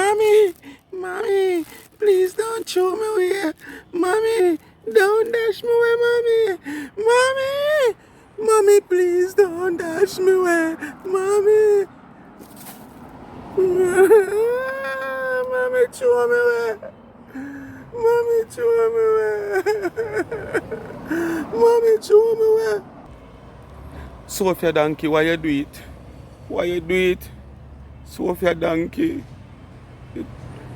Mommy, mommy, please don't throw me away. Mommy, don't dash me away, mommy. Mommy, mommy, please don't dash me away. Mommy. Mommy, throw me away. Mommy, throw me away. Mommy, throw me away. Sophia Donkey, why you do it? Why you do it? Sophia Donkey.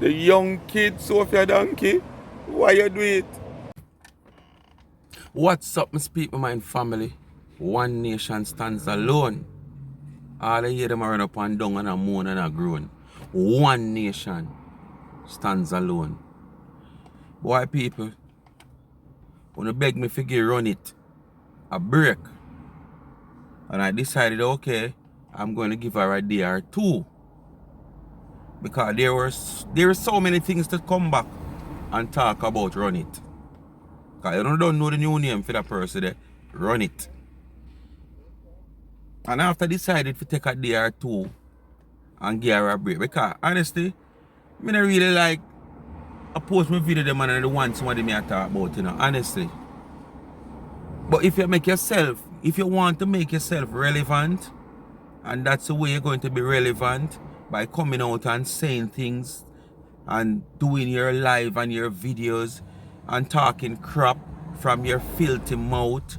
The young kid, Sophia Donkey. Why you do it? What's up, my Speak My Mind family? One nation stands alone. All I hear them run up and down and a moan and a groan. One nation stands alone. Boy, people, when you beg me to run it, a break. And I decided, okay, I'm going to give her a day or two. Because there were so many things to come back and talk about run it. Because you don't know the new name for that person there. Run it. And after I decided to take a day or two and give her a break. Because honestly, I don't really like I post my video them and the one somebody may talk about, you know, honestly. But if you make yourself, if you want to make yourself relevant, and that's the way you're going to be relevant, by coming out and saying things and doing your live and your videos and talking crap from your filthy mouth,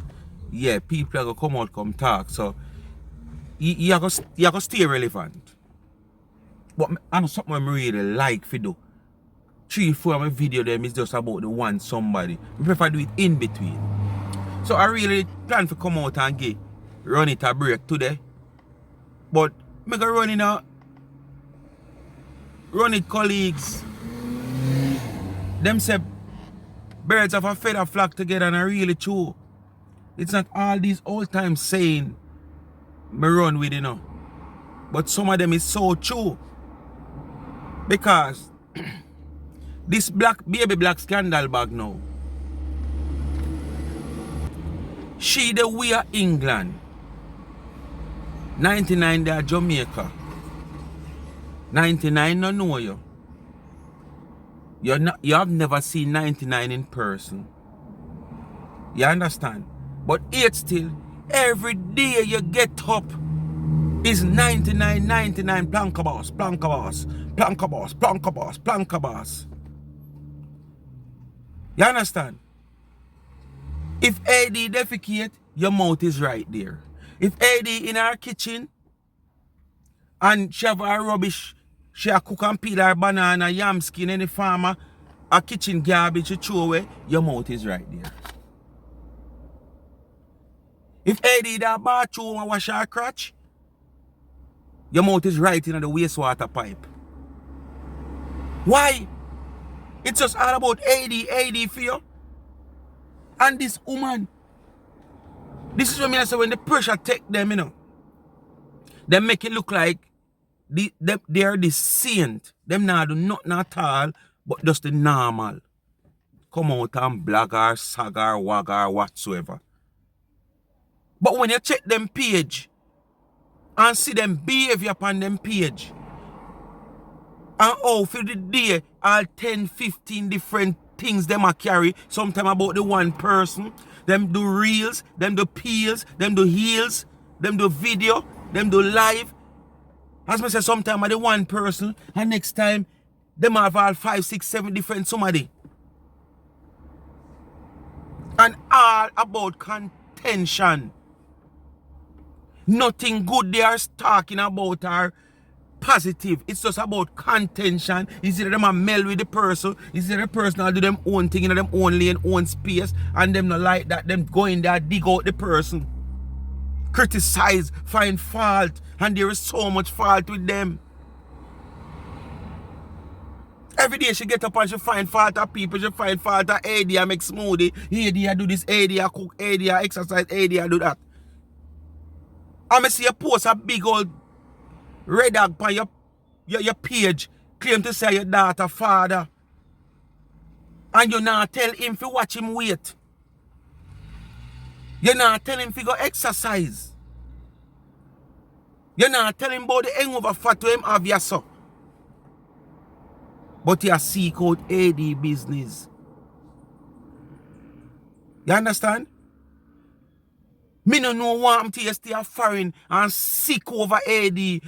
yeah, people are going to come out, come talk. So you have to stay relevant. But I know something I really like to do. 3-4 of my video them is just about the one somebody. I prefer do it in between. So I really plan to come out and run it a break today. But I'm going to run it colleagues. Them say birds of a feather flock together and I really true. It's not all these old time saying me run with, you know. But some of them is so true. Because this baby black scandal bag now. She the way of England. 99 they are Jamaica. 99 no know you. You have never seen 99 in person. You understand? But yet still, every day you get up is 99, 99, planka boss, planka boss, planka boss, planka boss, planka boss. You understand? If AD defecate, your mouth is right there. If AD in her kitchen and she have her rubbish, she a cook and peel her banana, yam skin, any farmer, a kitchen garbage she throw away, your mouth is right there. If AD in her bathroom and wash her crotch, your mouth is right in the wastewater pipe. Why? It's just all about AD for you. And this woman, this is what I say when the pressure take them, you know. They make it look like they are the saint. Them not do nothing at all, but just the normal. Come out and blag or sag or wag or whatsoever. But when you check them page and see them behavior upon them page, and oh, for the day, all 10, 15 different things them a carry, sometimes about the one person, them do reels, them do peels, them do heels, them do video, them do live. As I say, sometimes the one person, and next time, them have all 5, 6, 7 different somebody. And all about contention. Nothing good they are talking about are positive. It's just about contention. Is it them a meld with the person? Is it the person will do them own thing in them own lane, own space, and them not like that, them go in there, dig out the person. Criticize, find fault, and there is so much fault with them. Every day she get up and she find fault of people, she find fault of AD, I make smoothie, AD I do this, AD I cook, AD I exercise, AD I do that. I see you post a big old red dog on your page, claim to say your daughter father. And you not tell him to watch him wait. You not tell him to go exercise. You not tell him about the hangover fat to him have your son. But you seek out AD business. You understand? Me no know want to stay a foreign and sick over AD.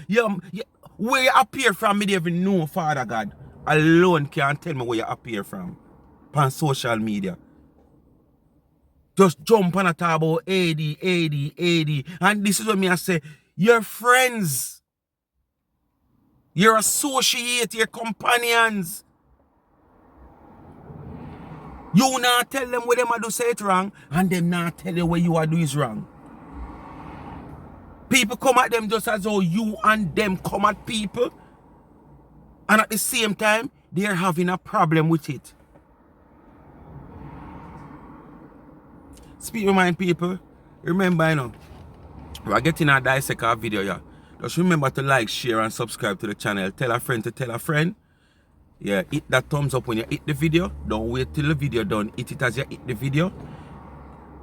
Where you appear from, me never know, Father God. Alone can't tell me where you appear from. On social media. Just jump on a talk about AD. And this is what me I say. Your friends. Your associate, your companions. You not tell them what them a do say it wrong, and them not tell you what you a do is wrong. People come at them just as though you and them come at people, and at the same time, they're having a problem with it. Speak your mind, people. Remember, you know, we're getting a dissect our video, yeah. Just remember to like, share, and subscribe to the channel. Tell a friend to tell a friend. Yeah, hit that thumbs up when you hit the video. Don't wait till the video done. Hit it as you hit the video.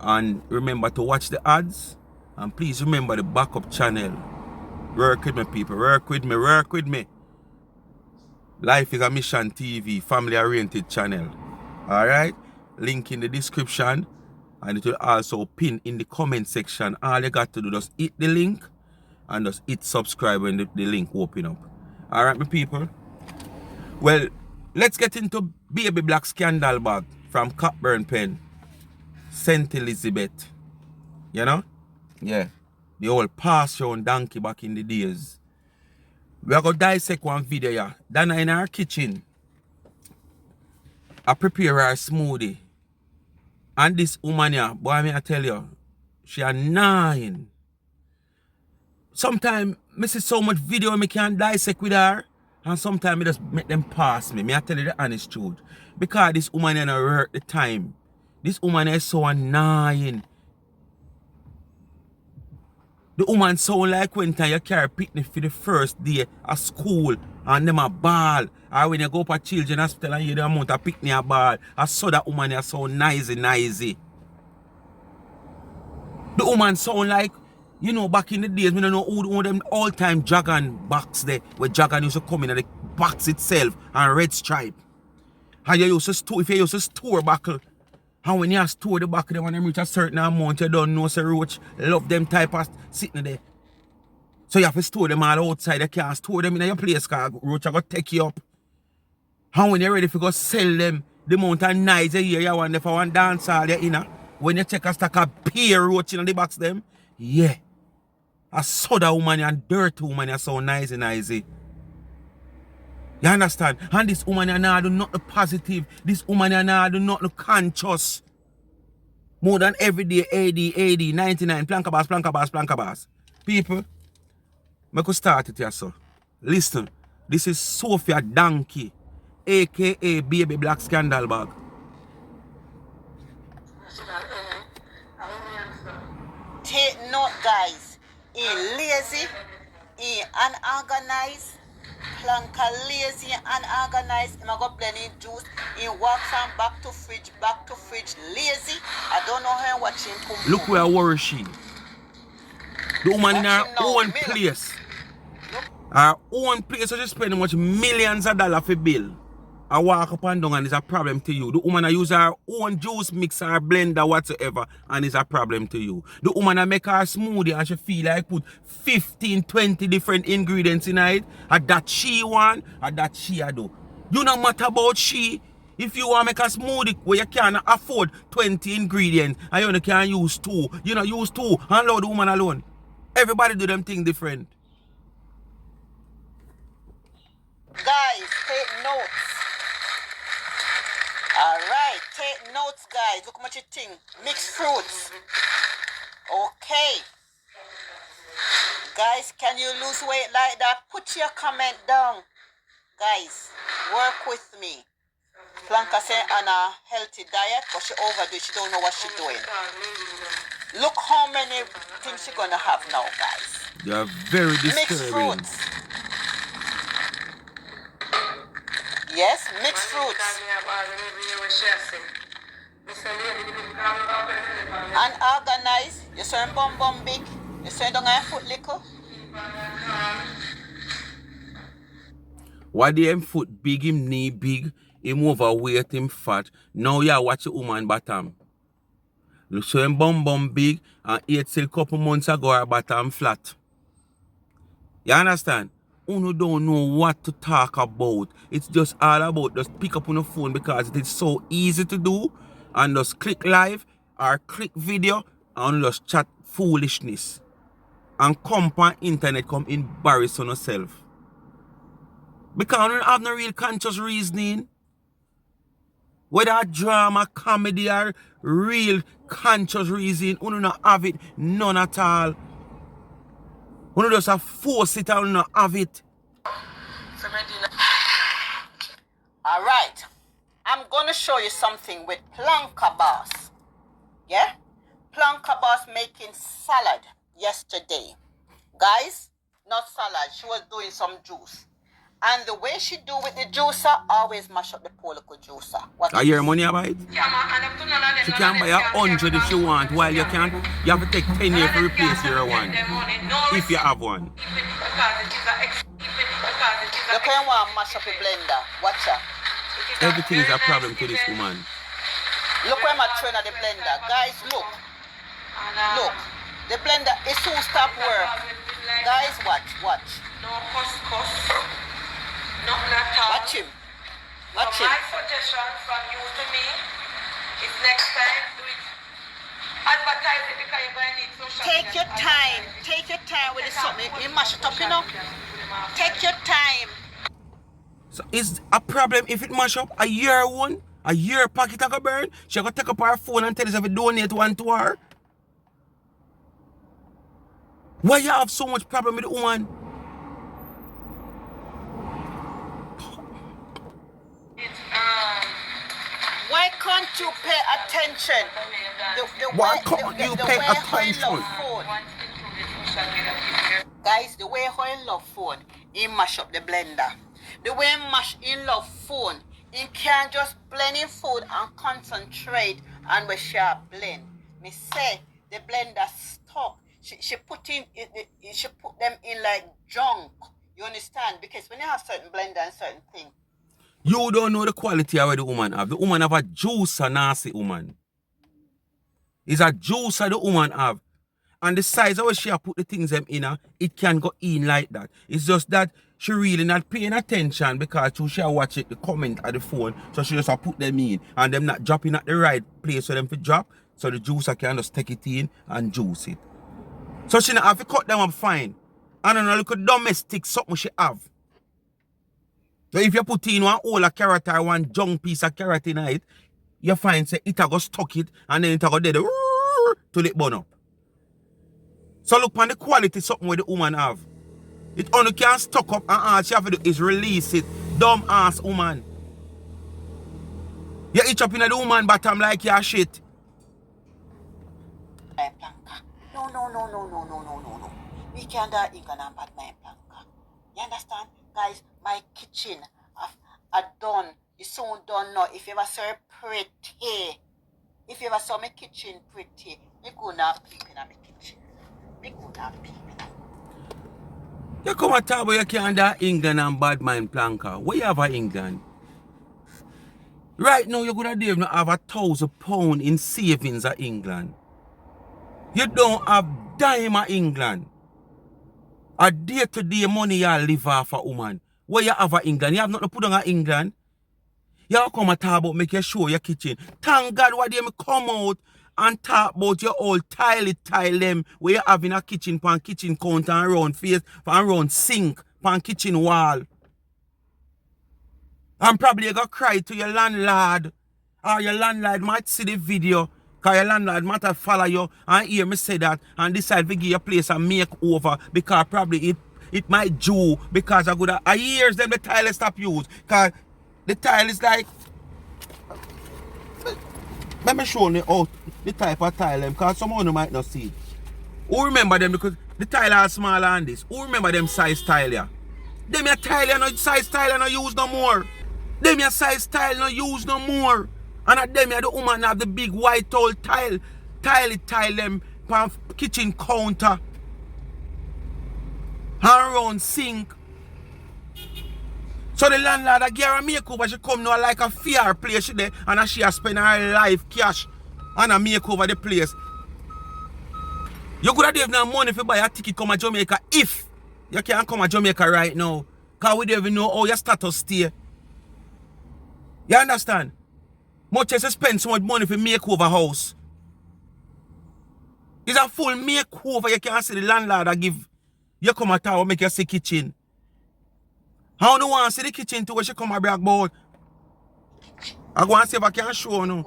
And remember to watch the ads. And please remember the backup channel. Work with me, people. Work with me. Life is a Mission TV, family-oriented channel. Alright? Link in the description. And it will also pin in the comment section. All you got to do is hit the link. And just hit subscribe when the link open up. Alright, my people? Well, let's get into Baby Black scandal bag from Cockburn Pen. St. Elizabeth. You know? Yeah. The old pass round donkey back in the days. We are going to dissect one video here. Dana in our kitchen. I prepare her smoothie. And this woman here, boy, I tell you, she a 9. Sometimes I see so much video I can't dissect with her. And sometimes I just make them pass me. I tell you the honest truth. Because this woman here not worth the time. This woman is so annoying. The woman sound like when you carry picnic for the first day at school and them a ball. Or when you go up a children's hospital and you the amount of picnic a ball. I saw that woman here so noisy. The woman sound like, you know, back in the days, we don't know who them all-time Dragon box there, where Dragon used to come in and the box itself and red stripe. And you used to store, if you used to store buckle, and when you store the buckle, they want them reach a certain amount, you don't know, so roach love them type of sitting there. So you have to store them all outside, you can't store them in your place, because roach are going to take you up. And when you're ready to go sell them, the amount of nights a year you want them for one dance hall, you're in. When you check a stack of pear roach in the box them, yeah. A soda woman and dirty woman are so noisy. You understand? And this woman are not do nothing positive. This woman are not do nothing conscious. More than every day, AD, 99, planka bars. People, I could start it here, so. Listen, this is Sophia Donkey, aka Baby Black Scandal Bag. Take note, guys. He lazy, he unorganized, planka lazy and unorganized. He go plenty juice. He walk from back to fridge, lazy. I don't know how watching. Look where worry she. The woman in her own place. Her own place, so she spending much millions of dollars for bill. I walk up and down and it's a problem to you. The woman use her own juice mixer, blender, whatsoever, and it's a problem to you. The woman make her smoothie and she feel like put 15, 20 different ingredients in it. And that she want, and that she do. You no matter about she. If you want to make a smoothie where you can't afford 20 ingredients and you only can use 2, you know, use 2 and allow the woman alone. Everybody do them things different. Guys, take notes. Alright, take notes, guys. Look what you think. Mixed fruits. Okay. Guys, can you lose weight like that? Put your comment down. Guys, work with me. Blanca said on a healthy diet, but she overdo it. She don't know what she's doing. Look how many things she's gonna have now, guys. They are very disturbing. Mixed fruits. Yes, mixed fruits. Unorganized. You saw him bum big. You saw him down a foot little. Why him foot big, him knee big, him overweight, him fat. Now you watch the woman bottom. Look, so him bum big and 8 till couple months ago her bottom flat. You understand? Uno don't know what to talk about. It's just all about just pick up on the phone because it is so easy to do and just click live or click video and just chat foolishness. And come on internet come embarrass on yourself. Because you don't have no real conscious reasoning. Whether drama, comedy or real conscious reason, you don't have it, none at all. You just have force it and you don't have it. Alright. I'm gonna show you something with Planka Boss. Yeah? Planka Boss making salad yesterday. Guys, not salad. She was doing some juice. And the way she do with the juicer, always mash up the poor little juicer. Are you money about it? She can buy 100 if she want, while you can't. You have to take 10 years to replace your one. If you have one. You can't want to mash up a blender. Watch out. Everything is a problem to this woman. Look where my train at the blender. Guys, look. Look. The blender is soon stop work. Guys, watch. No cost. Not at all. Watch him. Watch So him. my suggestion from you to me is next time do it. Advertise it because you're going to need social Take media your to time. advertise it. Take your time with the something. You mash it up, you Social know. media to put them off. Take your time. So is a problem if it mash up a year one? A year packet of a burn? She gonna take up her phone and tell us if we donate one to her? Why you have so much problem with the woman? Why can't you pay attention? Why can't you pay way how attention? love phone. Guys, the way how he love phone, he mash up the blender. The way he mash in love phone, he can't just blend in food and concentrate and we shall blend. Me say the blender stuck. She put them in like junk. You understand? Because when you have certain blender and certain thing, You don't know the quality of what the woman have. The woman have a juicer, nasty woman. It's a juicer the woman have. And the size of where she have put the things them in her, it can go in like that. It's just that she really not paying attention because she watch it, the comment at the phone, so she just have put them in and them not dropping at the right place for them to drop, so the juicer can just take it in and juice it. So she not have to cut them up fine. And then look at domestic something she have. So if you put in one whole of carrot or one junk piece of carrot in it, you find say it a go stuck it and then it a go dead till it burn up. So look on the quality something where the woman have. It only can stuck up and all she have to do is release it. Dumb ass woman. You itch up in the woman bottom like your shit. Planka. No. We can't do England and bad my Planka. You understand? Guys, my kitchen I done. It's soon done now. If you ever saw it pretty, if you ever saw my kitchen pretty, me go now peep in my kitchen. Me go now peep in. You come and talk about you can't do England and bad mind Planka. Where you have a England? Right now you're gonna have £1,000 in savings at England. You don't have dime at England. A day-to-day money you live off a woman. Where you have a England? You have nothing to put on a England. You have come and talk about make you show your kitchen. Thank God why they come out and talk about your old tile them where you have in a kitchen pan kitchen counter and round face and round sink pan kitchen wall. And probably you go cry to your landlord. Or your landlord might see the video. Because your landlord might have follow you and hear me say that and decide to give your place a makeover because probably it might do because I years them the tile stop use. Because the tile is like, let me show you out the type of tile them because some of you might not see it. Who remember them because the tile are smaller than this. Who remember them size tile here? Them your tile no size tile no use no more. Them your size tile no use no more. And at them the woman have the big white old tile them pan kitchen counter and round sink. So the landlord that give her a makeover, she come now like a fair place she there, and she has spend her life cash on a makeover the place. You could have given her money if you buy a ticket come to Jamaica if you can't come to Jamaica right now. Because we don't even know how your status stay. You understand? Much as you spend so much money for makeover house. It's a full makeover. You can't see the landlord that give. You come at town make you see kitchen. How do you want to see the kitchen too when she come and brag about? I go and see if I can show you.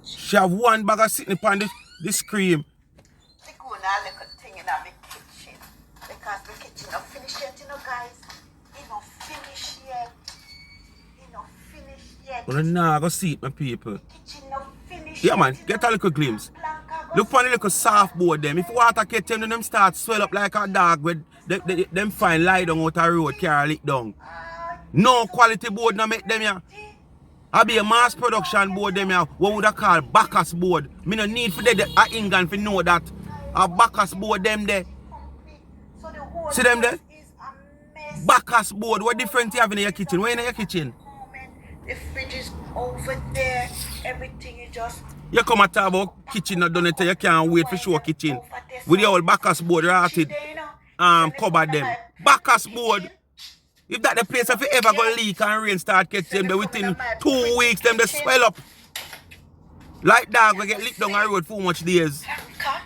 She have one bag of sitting upon the screen. They go now look at thing in my kitchen. Because the kitchen not finished yet, you know, guys. It not finished yet. It not finished yet. Well, nah, go see it, my people. Kitchen not finished Yeah, man, yet, get a little glimpse. Look for the little soft board them. If you want to catch them, then them start swell up like a dog with them fine lie down out the road, carry lick down. No quality board no make them yeah. I be a mass production board them yeah. What would I call Bacchus board? Me no need for that at England to know that. A Bacchus board them there. See them there? Bacchus board. What different you have in your kitchen? Where in your kitchen? The fridge is over there. Everything is just. You come and talk about kitchen not done it, you can't wait for show kitchen. With the old Bacchus board rotted cover them. Bacchus board. If that the place if you ever go leak and rain start catching them within 2 weeks, them they swell up. Like dog we get licked down the road for much days. Planka.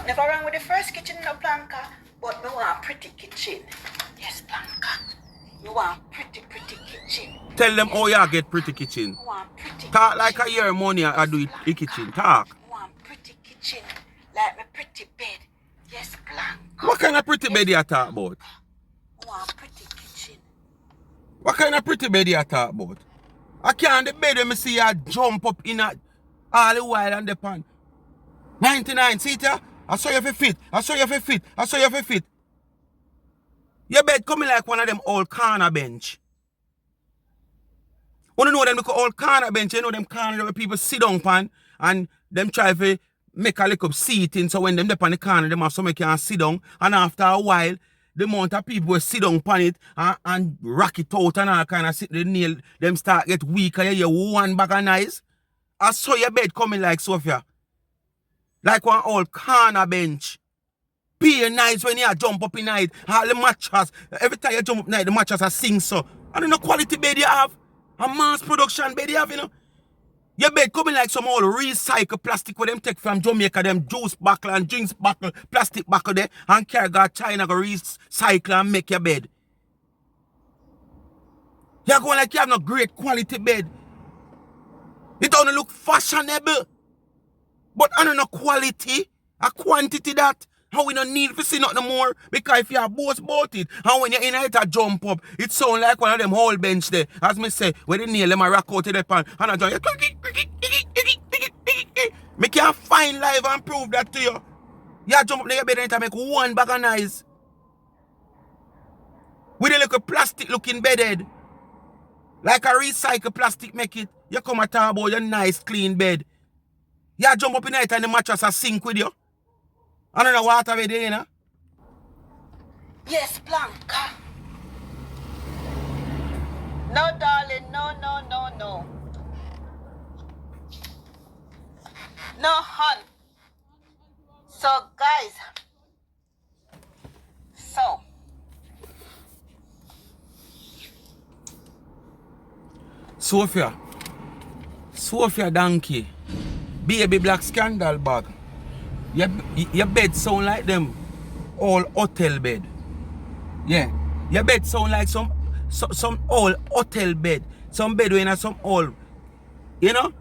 Never wrong with the first kitchen no planka, but we want a pretty kitchen. Yes, planka. You want pretty kitchen. Tell them how you get pretty kitchen. Talk like a year money I do it in kitchen. Talk. You want pretty kitchen, like my pretty bed. Yes, planka. What kind of pretty bed you talk about? You want pretty kitchen. What kind of pretty bed you talk about? I can't the bed when me see you jump up in a all the while and the pan. 99 seater. I saw you for fit. I saw you for fit. I saw you for fit. Your bed coming like one of them old corner bench. You know them old corner bench, you know them corner where people sit down pan and them try to make a little seating so when them up on the corner, them have somebody can sit down and after a while, the amount of people will sit down pan it and rock it out and all kind of sit the nail, them start get weaker, you hear one bag of nice. I saw your bed coming like Sophia. Like one old corner bench. Be nice when you jump up in night. All the mattress. Every time you jump up night, the mattress are sing so. I don't know quality bed you have. A mass production bed you have, you know. Your bed coming like some old recycled plastic where them take from Jamaica, them juice bottle and drinks bottle, plastic bottle there, and carry go China go recycle and make your bed. You're going like you have no great quality bed. It don't look fashionable. But I don't know quality, a quantity that. How we don't need to see nothing more because if you are boast about it, and when you're in it a jump up, it sound like one of them whole bench there. As me say, where they nail them a rock out to the pan, and I just me can't find live and prove that to you. You jump up in your bed and make one bag of nice. With a little plastic looking bedded. Like a recycled plastic make it. You come and talk about your nice clean bed. You jump up in it and the mattress a sink with you. I don't know what are there, you know? Yes, Blanca. No, darling, no. No, hon. So, guys. Sophia donkey. Baby black scandal bag. Your bed sound like them all hotel bed. Yeah. Your bed sound like some old hotel bed. Some bed when some old, you know?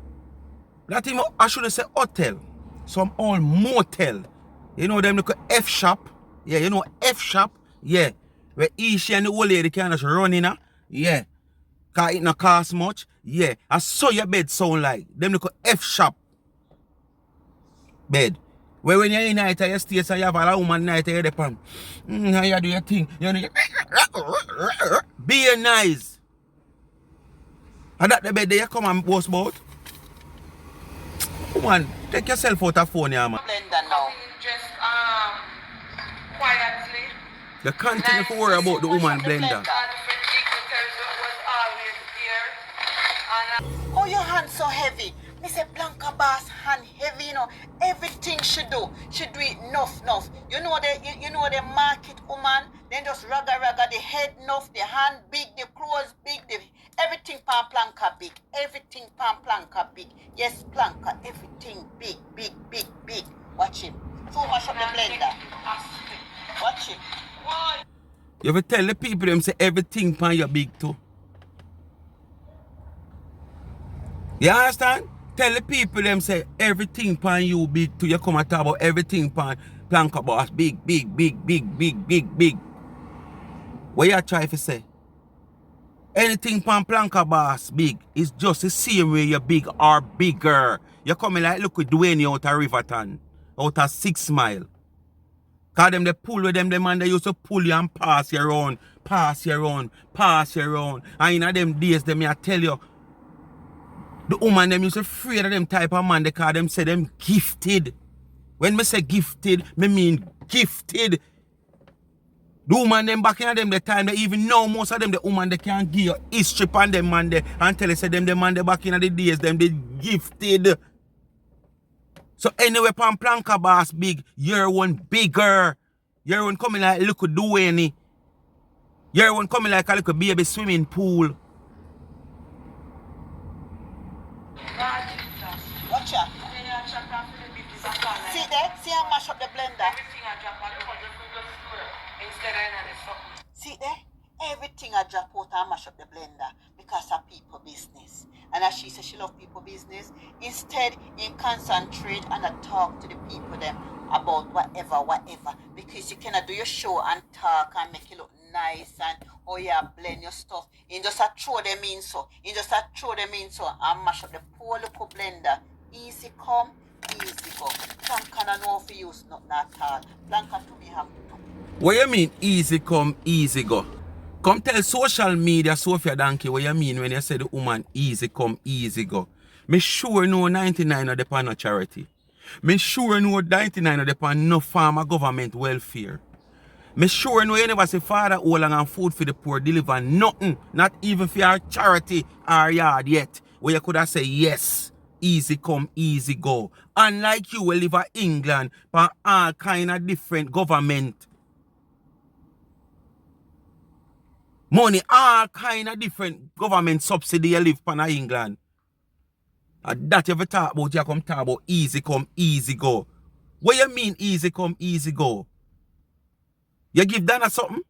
That even, I shouldn't say hotel. Some old motel. You know them look F shop. Yeah, you know F shop. Yeah. Where Ishi and the old lady can just run in. Yeah. Cause it not cost much. Yeah. I saw your bed sound like. Them look F shop bed. Where when you're in night at your stage and you have a woman night at your pan. How you do your thing. You know, be nice. And that the bed there you come and boast about. Woman, take yourself out of phone here, man. Blender now. Just quietly. You continue to worry about the woman blender. Oh, your hand so heavy. Me say Blanca Bass hand heavy, you know. Everything she do it enough. You know the market woman, then just raga the head enough, the hand big, the clothes big, everything pan Blanca big. Everything pan Blanca big. Yes, Blanca, everything big. Watch him. So much of the blender. Watch him. You ever tell the people them say everything pan you big too? You understand? Tell the people them say everything pan you big too. You come and talk about everything pan Blanca Boss big. What you try to say? Anything pan Blanca Boss big is just the same way you're big or bigger. You coming like look with Dwayne out of Riverton, out of 6 Mile. Cause them they pull with them man they used to pull you and pass you around. And in them days them I tell you, the woman them used to afraid of them type of man because them say them gifted. When me say gifted, me mean gifted. The woman them back in them the time, they even know most of them the woman they can give you history on them man they and tell you say them the man they back in the days them they gifted. So anyway, pan Blanca Boss big, your one bigger. Your one coming like look do any. Your one coming like a little baby swimming pool. Watch out. See there? See how mash up the blender? See there? Everything I drop out and mash up the blender because of people business. And as she says she love people business, instead in concentrate and talk to the people them about whatever. Because you cannot do your show and talk and make it look nice and oh yeah, blend your stuff. You just throw them in so. And mash up the poor little blender. Easy come, easy go. Blanca don't know if you use nothing at all. Blanca to me have to. What you mean easy come, easy go? Come tell social media Sophia Donkey what you mean when you say the woman easy come, easy go. Me sure know 99 of the pan no charity. Me sure know 99 of the pan no farmer government welfare. Me sure know you never say father hold and food for the poor deliver nothing, not even for your charity or yard yet. Where you could have said yes, easy come, easy go. Unlike you will live in England, but all kind of different government. Money, all kind of different government subsidy you live in England. And that you ever talk about, you come talk about easy come, easy go. What you mean easy come, easy go? You give Dana something?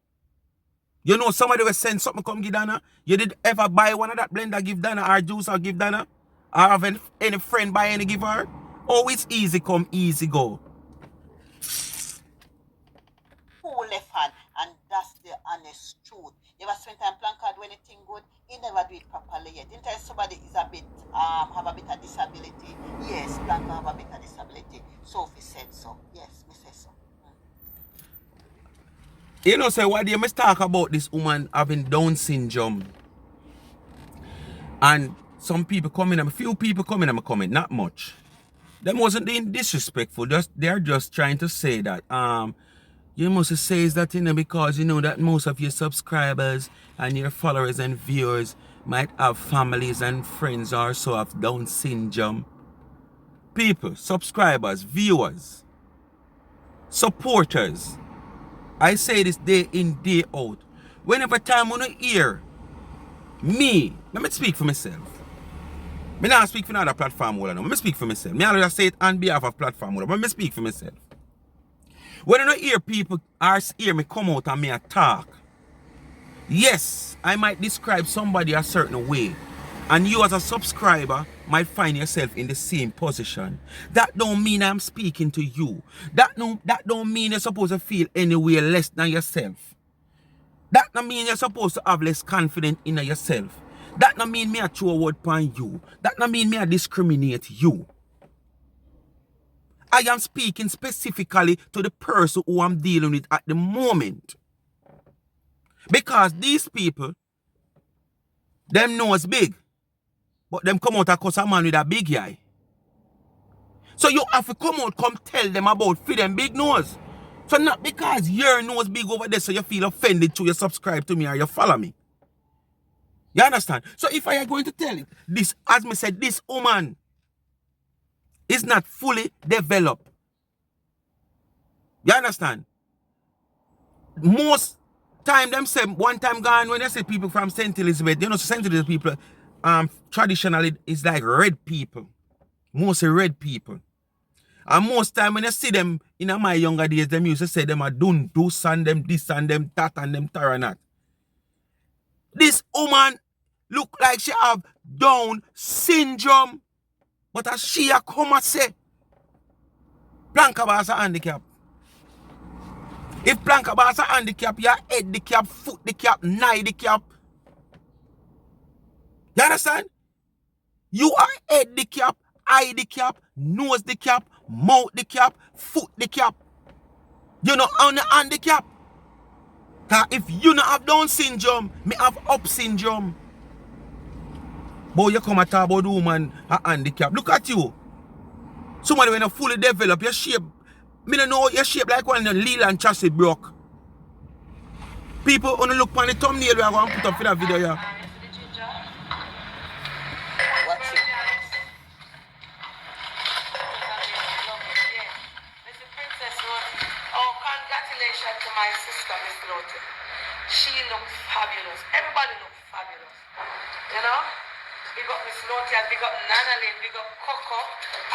You know somebody will send something come give Dana? You did ever buy one of that blender give Dana or juice or give Dana? Or have any friend buy any give her? Oh, it's easy come, easy go. Who left hand? And that's the honest truth. You ever spend time Blanca do anything good? He never do it properly yet. Didn't tell somebody is a bit have a bit of disability. Yes, Blanca have a bit of disability. Sophie said so. Yes, me say so. You know, say what do you must talk about this woman having Down syndrome? And some people coming, a few people coming, I'm comment, not much. Them wasn't being disrespectful. They're just trying to say that you must say that because you know that most of your subscribers and your followers and viewers might have families and friends also have Down syndrome. People, subscribers, viewers, supporters. I say this day in, day out. Whenever time when you hear me, let me speak for myself. Me not speak for another platform. Let me speak for myself. Me always say it on behalf of platform. Let me speak for myself. When I don't hear people or hear me come out and me talk, yes, I might describe somebody a certain way. And you as a subscriber might find yourself in the same position. That don't mean I'm speaking to you. That don't mean you're supposed to feel anywhere less than yourself. That don't mean you're supposed to have less confidence in yourself. That don't mean me a throw a word upon you. That don't mean me a discriminate you. I am speaking specifically to the person who I'm dealing with at the moment. Because these people, them nose big. But them come out and cuss a man with a big eye. So you have to come out, come tell them about for them big nose. So not because your nose big over there so you feel offended to you subscribe to me or you follow me. You understand? So if I are going to tell it, this, as me said, this woman is not fully developed. You understand? Most time them say one time gone when they say people from St. Elizabeth, you know, St. Elizabeth people traditionally is like red people. Mostly red people. And most time when you see them in my younger days, them used to say them are doing this and them this and them that and them tar and that. This woman look like she have Down syndrome. But as she a come and say, Blanca Bass a handicap. If Blanca Bass a handicap, your head the cap, foot the cap, knee the cap. You understand? You are head the cap, eye the cap, nose the cap, mouth the cap, foot the cap. You know on the handicap. Cause if you not have Down syndrome, me have up syndrome. But you come and talk about the woman a handicap. Look at you. Somebody when you fully develop your shape. Me don't know your shape like one of the Leland chassis broke. People only look on the thumbnail we are going to put up for that video here. Watch it. Mr. Princess, oh, congratulations to my sister, Miss Lottie. She looks fabulous. Everybody looks fabulous. You know? Big up Miss Lottie and big up Nana Lynn, big up Coco.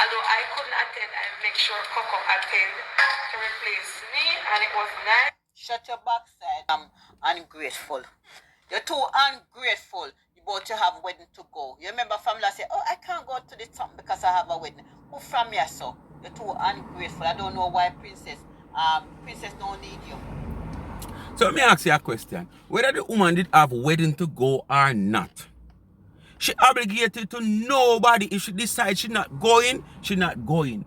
Although I couldn't attend, I make sure Coco attend to replace me, and it was nice. Shut your backside. I'm ungrateful. You're too ungrateful. You about to have wedding to go. You remember family say, oh, I can't go to the top because I have a wedding. Who from here, so? You're too ungrateful. I don't know why Princess don't need you. So let me ask you a question. Whether the woman did have wedding to go or not, she obligated to nobody. If she decides she's not going, she's not going.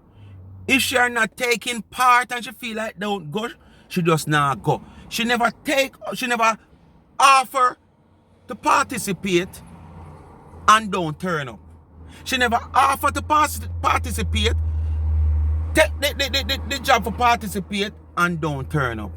If she are not taking part and she feel like don't go, she just not go. She never offer to participate and don't turn up. She never offer to participate, take the job for participate and don't turn up.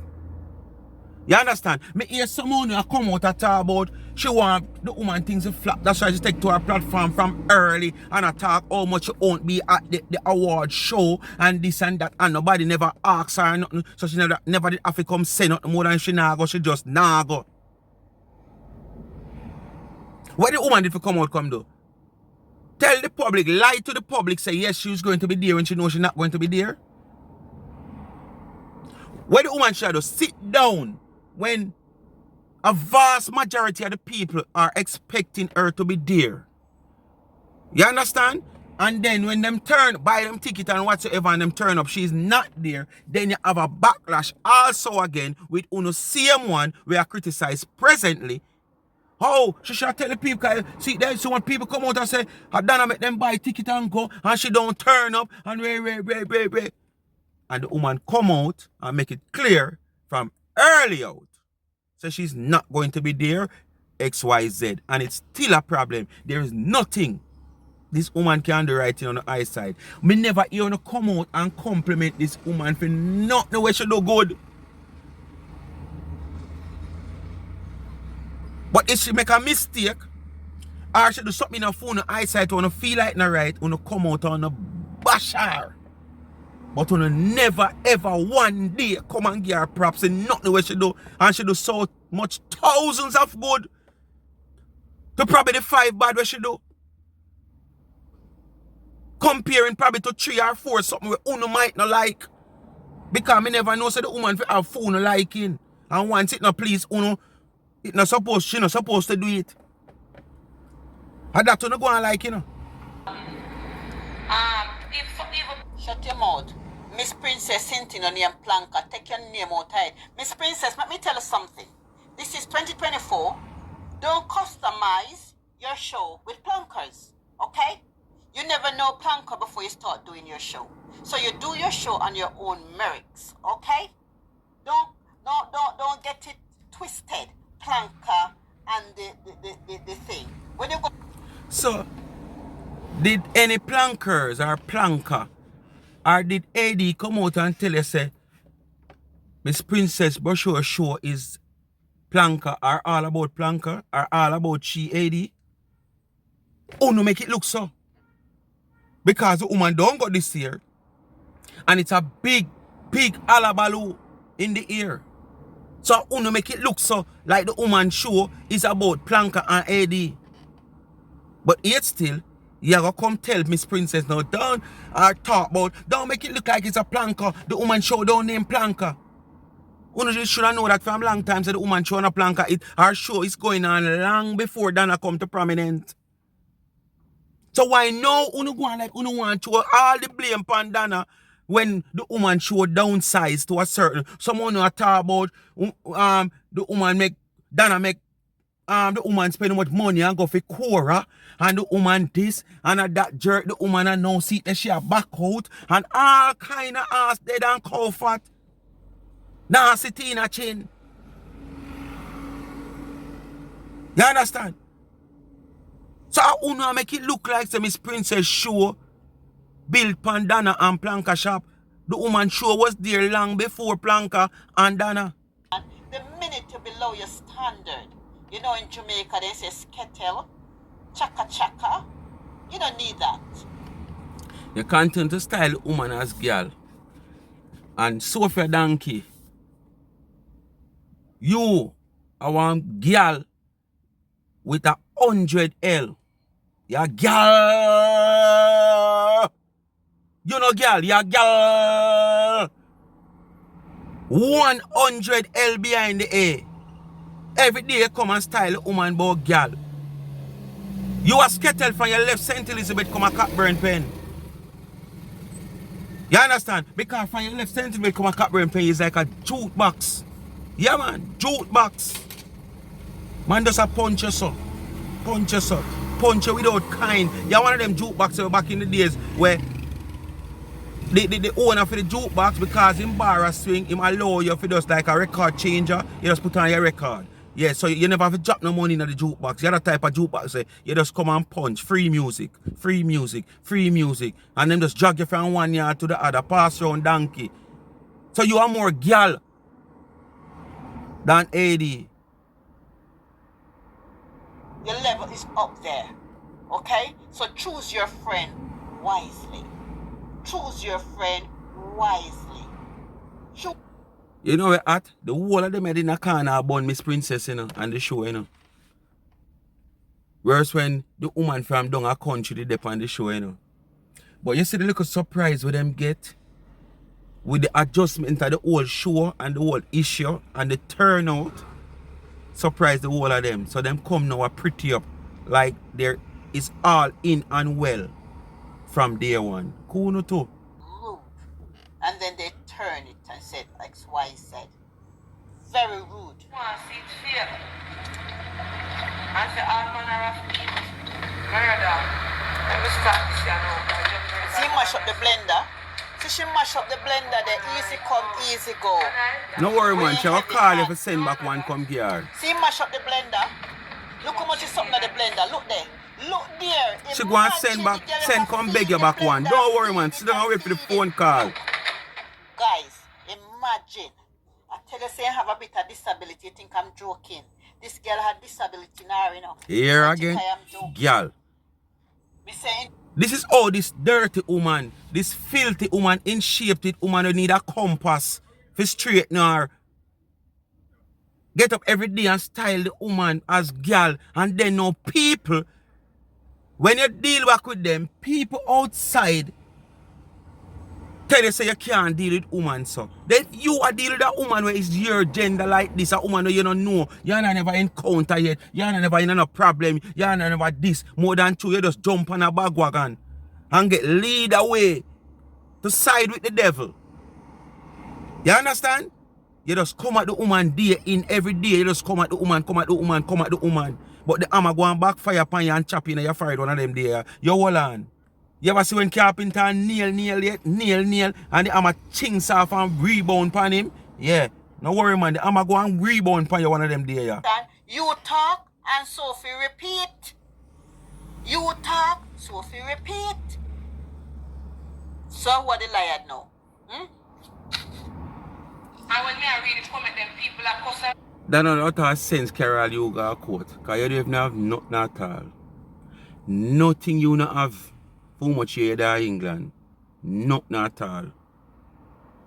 You understand? Me hear someone who come out and talk about she want the woman things to flap. That's why she take to her platform from early and I talk how much she won't be at the award show and this and that, and nobody never asks her nothing. So she never did have to come say nothing more than she nah go. She just nah go. What the woman did for come out come do? Tell the public, lie to the public, say yes she was going to be there when she knows she's not going to be there. What the woman should do? Sit down when a vast majority of the people are expecting her to be there. You understand? And then when them buy them ticket and whatsoever and them turn up, she's not there, then you have a backlash also again with uno same one we are criticized presently. Oh, she should tell the people, see there, so when people come out and say, I done make them buy ticket and go, and she don't turn up, and wait. And the woman come out and make it clear from early out. So she's not going to be there, XYZ. And it's still a problem. There is nothing this woman can do right on the eyesight. Me never hear her come out and compliment this woman for nothing where she do good. But if she make a mistake, or she do something in her phone, her eyesight, when feel like not right, when come out on a bash her. But when never ever one day come and give her props and nothing what she do, and she do so much thousands of good to probably the 5 bad what she do. Comparing probably to 3 or 4 something where uno might not like. Because me never know so the woman have phone liking. And once it not please uno, she not supposed to do it. And that uno go on like, you know. Shut your mouth. Miss Princess hinting on your planka. Take your name out of it. Miss Princess, let me tell you something. This is 2024. Don't customize your show with plankers. Okay? You never know planker before you start doing your show. So you do your show on your own merits. Okay? Don't get it twisted. Planker and the thing. When you go. So, did any plankers or planker, or did AD come out and tell you say, Miss Princess Brochure show is Planka are all about Planka, are all about she AD. Oh no, make it look so. Because the woman don't got this year. And it's a big, big alabaloo in the ear. So uno make it look so like the woman show is about Planka and AD. But yet still, you gotta come tell Miss Princess now, don't talk about, don't make it look like it's a Planka. The woman show don't name Planka. Uno just should know that from long time, so the woman show on a Planka, her show is going on long before Dana come to prominent. So why now uno go on like uno want to all the blame upon Dana when the woman show downsize to a certain, someone talk about the woman make Dana make the woman spend much money and go for Cora and the woman this and that jerk the woman and now see that she a back out and all kind of ass dead and cow fat. Now sit in a chin. You understand? So I wanna make it look like some Miss Princess show built Pandana and Planka shop. The woman show was there long before Planka and Dana. The minute you're below your standard, you know in Jamaica they say skettle, chaka chaka. You don't need that. You continue to style the woman as girl. And Sophia Donkey, you are one girl with 100 L. You're girl. You know girl, you're girl. 100 L behind the A. Every day you come and style a woman about girl. You are skettle from your left St. Elizabeth come a Cockburn pen. You understand? Because from your left St. Elizabeth come a Cockburn pen is like a jute box. Yeah man, jute box. Man just a punch you so. Punch you so. Punch you without kind. You're one of them jukeboxes back in the days where the owner for the jukebox, because him bar a swing, him allow you for just like a record changer, you just put on your record. Yeah, so you never have to drop no money in the jukebox. You're the type of jukebox say, you just come and punch, free music, free music, free music. And then just drag you from one yard to the other, pass around donkey. So you are more girl than AD. Your level is up there. Okay? So choose your friend wisely. Choose your friend wisely. You know where at? The whole of them head in a corner about Miss Princess, you know, and the show, you know. Whereas when the woman from down a country, they dip on the show, you know. But you see the little surprise what them get with the adjustment of the whole show and the whole issue and the turnout. Surprise the whole of them. So them come now a pretty up like there is all in and well from day one. Cool no too. Rude. And then they turn it and said X, Y, Z. Very rude. Want to see it fail. And say all manner of people. Murder. Let me start this here now. See mash up the blender. See she mash up the blender, the easy come, easy go. No worry man, she'll call you for send back one come here. See mash up the blender. Look how much is something at the blender. Look there. Look there. She go and send back, send come beg you back one. Don't worry man, sit down and wait for the phone call. Guys, imagine. I tell you, say I have a bit of disability. You think I'm joking? This girl had disability now, you know. Here again, girl. Me saying, this is all this dirty woman, this filthy woman, in shape woman who need a compass for straighten her. Get up every day and style the woman as girl, and then now people, when you deal back with them, people outside tell you say you can't deal with woman, so. Then you are dealing with a woman where is your gender like this, a woman where you don't know, you don't never encounter yet, you don't never in no problem, you don't never this, more than two, you just jump on a bag wagon and get lead away to side with the devil. You understand? You just come at the woman day in every day, you just come at the woman, come at the woman, come at the woman. But the hammer go and backfire upon you and chop in your forehead one of them there. You hold on. You ever see when carpenter nail yet? Nail, and the hammer chinks off and rebound upon him? Yeah. No worry man, the hammer go and rebound upon you one of them there. Yeah. you talk and Sophie repeat. You talk, Sophie repeat. So what the liar know? And when me I read it, comment them people are cussing. That not a sense, Carol, you got quote. Because you don't have nothing at all. Nothing you not have. How much you there in England? Nothing at all.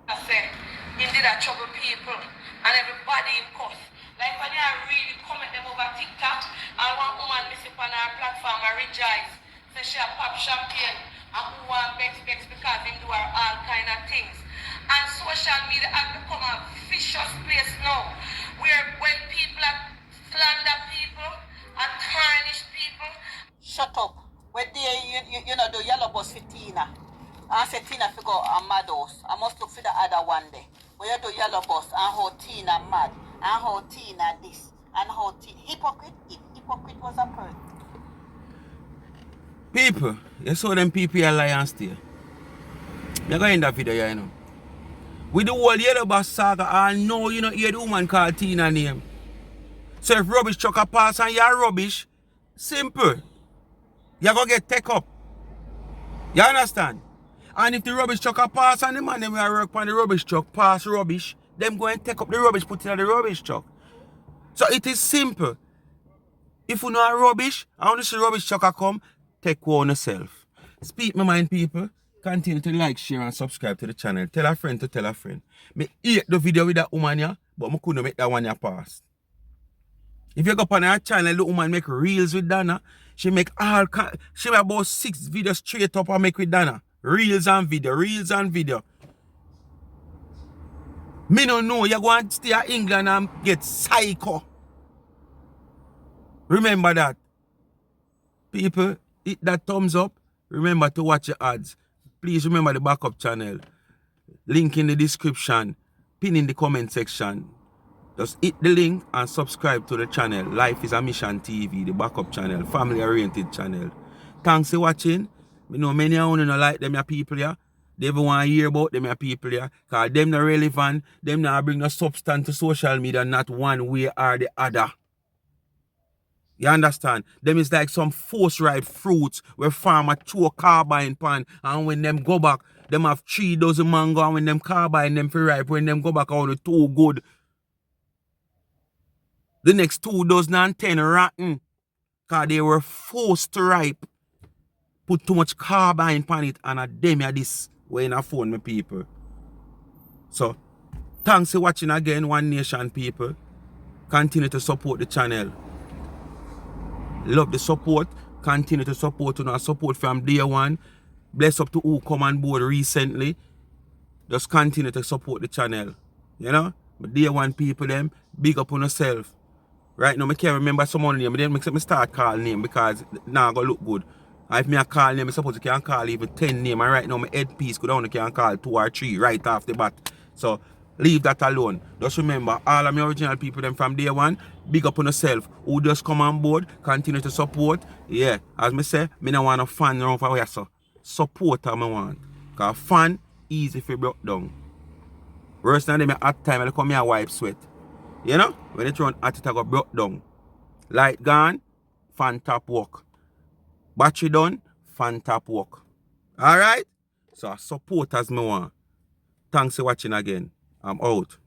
I said, he did a trouble people and everybody in cuss. Like when you read it, comment them over TikTok and one woman miss it on our platform and rejoice. Say she a pop champagne and who want bex because him do her all kind of things. And social media has become a vicious place now where when people are slander people and tarnish people. Shut up. Where there you know the yellow bus for Tina. I said Tina fi go a mad house. I must look for the other one day. Where you do yellow bus and how Tina mad and how Tina this and how Tina hypocrite. Hypocrite was a person. People, you saw them people alliance there. You're going in that video, you know. With the whole yellow bus saga, I know you know hear the woman called Tina name. So if rubbish truck a pass and you're rubbish, simple. You're gonna get take up. You understand? And if the rubbish truck a pass and the man them will work on the rubbish truck pass rubbish, them go and take up the rubbish, put it in the rubbish truck. So it is simple. If you know a rubbish, I want to see rubbish truck a come, take one yourself. Speak my mind, people. Continue to like, share, and subscribe to the channel. Tell a friend to tell a friend. Me hate the video with that woman here, but I couldn't make that one here pass. If you go up on her channel, the woman make reels with Dana. She make about 6 videos straight up and make with Dana. Reels and video, reels and video. Me no know, you're going to stay in England and get psycho. Remember that. People, hit that thumbs up. Remember to watch your ads. Please remember the backup channel. Link in the description. Pin in the comment section. Just hit the link and subscribe to the channel. Life is a Mission TV, the backup channel, family-oriented channel. Thanks for watching. I know many of you don't like them your people here. They even want to hear about them your people here. Because them not relevant. Them not bring no substance to social media, not one way or the other. You understand? Them is like some force-ripe fruits where farmer throw carbine pan and when them go back, them have 3 dozen mango and when them carbine them for ripe, when them go back all the 2 good. The next 2 dozen and 10 rotten. Because they were forced to ripe. Put too much carbine pan it and a them ya this way in a phone, my people. So, thanks for watching again, One Nation people. Continue to support the channel. Love the support. Continue to support. You know, support from day one. Bless up to who come on board recently. Just continue to support the channel. You know? But day one people them, big up on yourself. Right now, I can't remember someone name. But then I start calling name because now go look good. And if me a call name, I suppose you can call even 10 name. And right now, my headpiece go down, I can call 2 or 3 right off the bat. So, leave that alone. Just remember, all of my original people them from day one, big up on yourself. Who just come on board, continue to support. Yeah, as me say, me don't want a fan around for where so. Support I want. Because fan, easy if you broke down. Worse than them at time, I come here wipe sweat. You know? When it run at it, I go broke down. Light gone, fan top work. Battery done, fan top work. Alright? So support as me want. Thanks for watching again. I'm out.